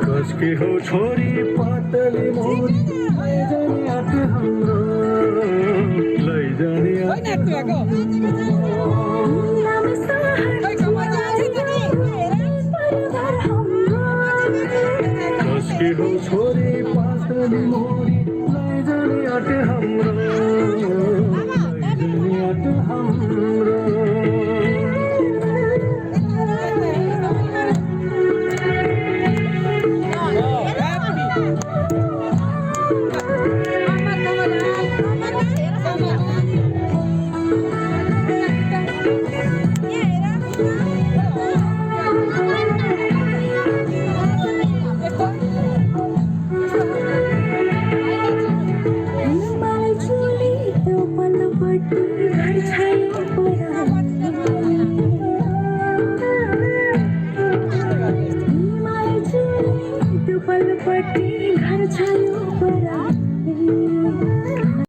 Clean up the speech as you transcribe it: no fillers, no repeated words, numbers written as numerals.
कसकी हो छोरी पातली मोरी लैजाने आँट हाम्रो लैजाने आँट कसकी हो छोरी पातली मोरी लैजाने आँट हाम्रो लैजाने आँट हाम्रो पलपटी